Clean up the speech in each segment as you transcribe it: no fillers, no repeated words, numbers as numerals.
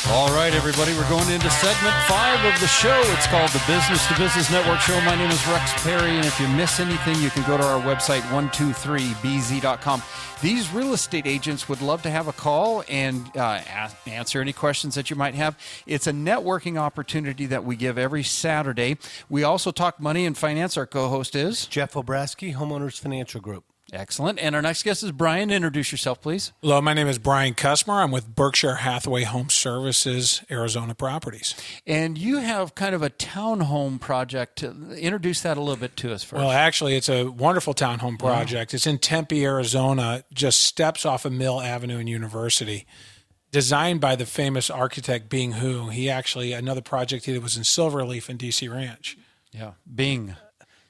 All right, everybody, we're going into segment 5 of the show. It's called the Business to Business Network Show. My name is Rex Parry, and if you miss anything, you can go to our website, 123bz.com. These real estate agents would love to have a call and answer any questions that you might have. It's a networking opportunity that we give every Saturday. We also talk money and finance. Our co-host is Jeff Obrasky, Homeowners Financial Group. Excellent. And our next guest is Brian. Introduce yourself, please. Hello, my name is Brian Kusmer. I'm with Berkshire Hathaway Home Services, Arizona Properties. And you have kind of a townhome project. Introduce that a little bit to us first. Well, actually, it's a wonderful townhome project. Wow. It's in Tempe, Arizona, just steps off of Mill Avenue and University. Designed by the famous architect Bing Hu. He actually, another project he did was in Silverleaf and DC Ranch. Yeah, Bing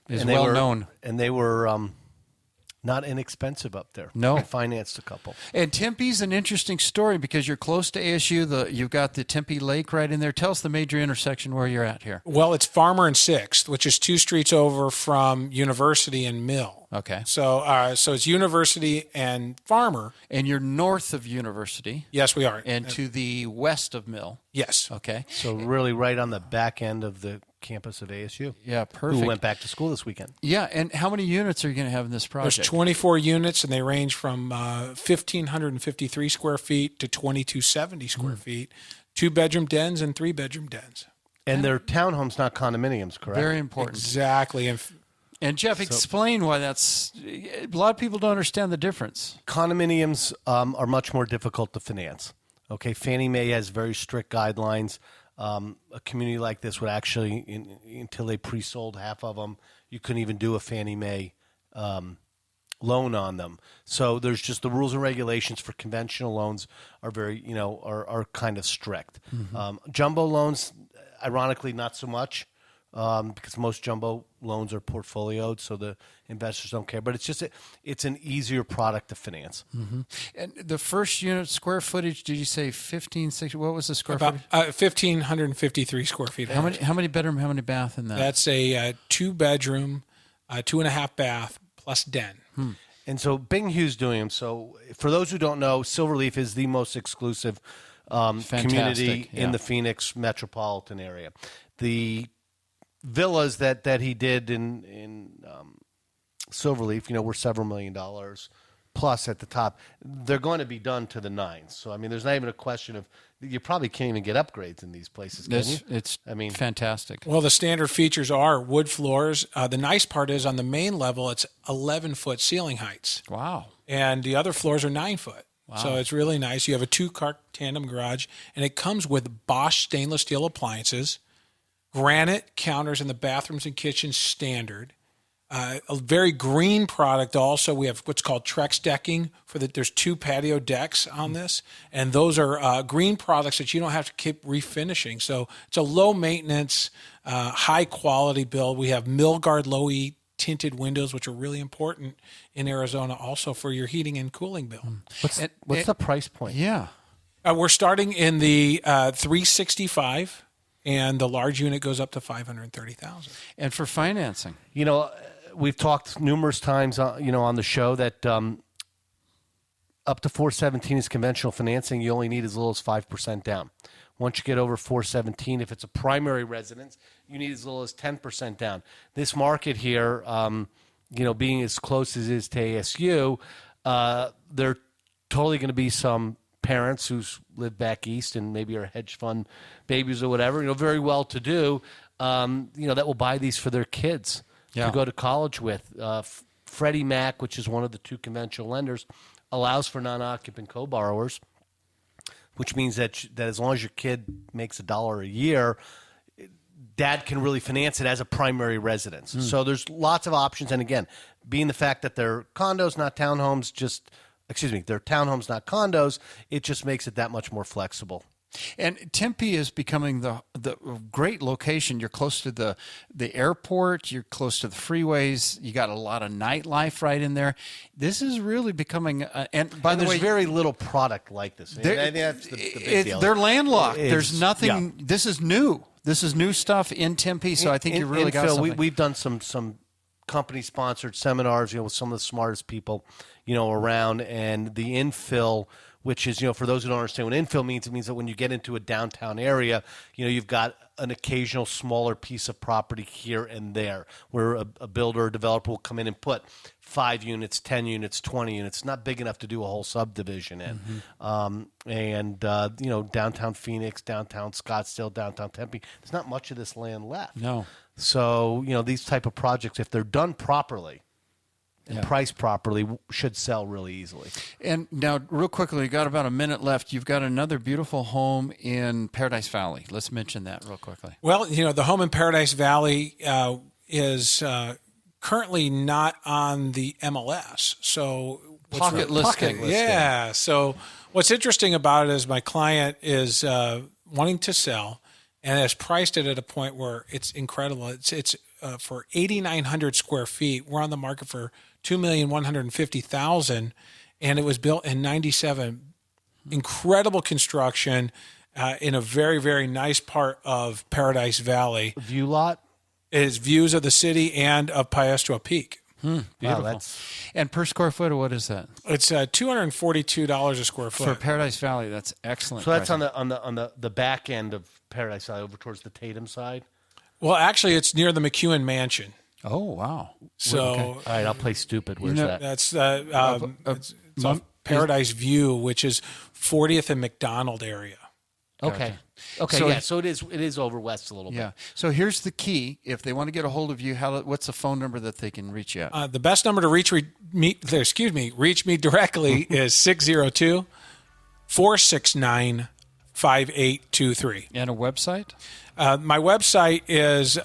is well known. And they were not inexpensive up there. No. I financed a couple. And Tempe's an interesting story because you're close to ASU. You've got the Tempe Lake right in there. Tell us the major intersection where you're at here. Well, it's Farmer and 6th, which is 2 streets over from University and Mill. Okay. So it's University and Farmer. And you're north of University. Yes, we are. And to the west of Mill. Yes. Okay. So really right on the back end of the campus of ASU. Yeah, perfect. Who went back to school this weekend. Yeah, and how many units are you going to have in this project? There's 24 units, and they range from 1,553 square feet to 2,270 square feet, 2-bedroom dens and 3-bedroom dens. And they're townhomes, not condominiums, correct? Very important. Exactly. And Jeff, explain why that's – a lot of people don't understand the difference. Condominiums are much more difficult to finance. Okay, Fannie Mae has very strict guidelines. A community like this would actually, until they pre-sold half of them, you couldn't even do a Fannie Mae loan on them. So there's just the rules and regulations for conventional loans are very, are kind of strict. Mm-hmm. Jumbo loans, ironically, not so much. Because most jumbo loans are portfolioed, so the investors don't care. But it's an easier product to finance. Mm-hmm. And the first unit square footage, did you say 1,560? What was the square footage? 1,553 square feet. How many bedroom, how many bath in that? That's a 2-bedroom, 2.5 bath plus den. And so Bing Hu's doing them. So for those who don't know, Silverleaf is the most exclusive community in the Phoenix metropolitan area. The villas that he did in Silverleaf, were several $1 million plus at the top. They're going to be done to the nines. So, there's not even a question of – you probably can't even get upgrades in these places, can you? It's fantastic. Well, the standard features are wood floors. The nice part is on the main level, it's 11-foot ceiling heights. Wow. And the other floors are 9-foot. Wow. So it's really nice. You have a 2-car tandem garage, and it comes with Bosch stainless steel appliances, granite counters in the bathrooms and kitchens standard. A very green product also. We have what's called Trex decking. There's 2 patio decks on this, and those are green products that you don't have to keep refinishing. So it's a low maintenance, high quality build. We have Milgard low E tinted windows, which are really important in Arizona also for your heating and cooling bill. What's the price point? Yeah. We're starting in the 365. And the large unit goes up to $530,000. And for financing, we've talked numerous times, on the show that up to 417 is conventional financing. You only need as little as 5% down. Once you get over 417, if it's a primary residence, you need as little as 10% down. This market here, being as close as it is to ASU, they're totally going to be some parents who live back east and maybe are hedge fund babies or whatever, very well to do, that will buy these for their kids to go to college with. Freddie Mac, which is one of the 2 conventional lenders, allows for non-occupant co-borrowers, which means that as long as your kid makes $1 a year, dad can really finance it as a primary residence. So there's lots of options. And again, being the fact that they're condos, not townhomes, they're townhomes, not condos, it just makes it that much more flexible. And Tempe is becoming the great location. You're close to the airport. You're close to the freeways. You got a lot of nightlife right in there. This is really becoming. And by the way, there's very little product like this. I think that's the big deal. They're landlocked. There's nothing. Yeah. This is new. This is new stuff in Tempe. So I think you really got something. We've done some company-sponsored seminars, with some of the smartest people, around, and the infill which is, for those who don't understand what infill means, it means that when you get into a downtown area, you've got an occasional smaller piece of property here and there where a builder or developer will come in and put 5 units, 10 units, 20 units, not big enough to do a whole subdivision in. Downtown Phoenix, downtown Scottsdale, downtown Tempe, there's not much of this land left. No. So, these type of projects, if they're done properly, and priced properly, should sell really easily. And now, real quickly, you got about a minute left. You've got another beautiful home in Paradise Valley. Let's mention that real quickly. Well, the home in Paradise Valley is currently not on the MLS. So Pocket listing. Yeah. So what's interesting about it is my client is wanting to sell and has priced it at a point where it's incredible. It's for 8,900 square feet. We're on the market for $2,150,000, and it was built in '97. Incredible construction in a very, very nice part of Paradise Valley. View lot? It is views of the city and of Paestua Peak. Beautiful. Wow, and per square foot, what is that? It's $242 a square foot. For Paradise Valley, that's excellent. So that's pricing. on the back end of Paradise Valley, over towards the Tatum side? Well, actually, it's near the McEwen Mansion. Oh, wow. So, All right, I'll play stupid. Where's that? That's it's off Paradise View, which is 40th and McDonald area. Okay. So it is over west a little bit. Yeah. So here's the key. If they want to get a hold of you, what's the phone number that they can reach you at? The best number to reach me directly is 602-469-5823. And a website? My website is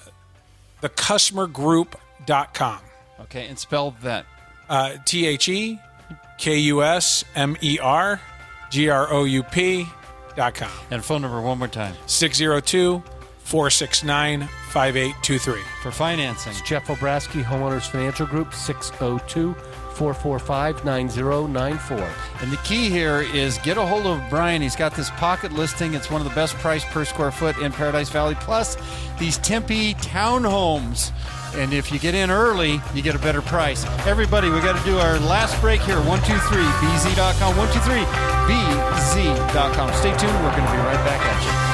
thekusmergroup.com. Okay, and spell that. TheKusmerGroup.com. And phone number one more time. 602-469-5823. For financing. It's Jeff Obrasky, Homeowners Financial Group, 602-445-9094. And the key here is get a hold of Brian. He's got this pocket listing. It's one of the best price per square foot in Paradise Valley. Plus, these Tempe townhomes. And if you get in early, you get a better price. Everybody, we got to do our last break here. 123bz.com. 123bz.com. Stay tuned. We're going to be right back at you.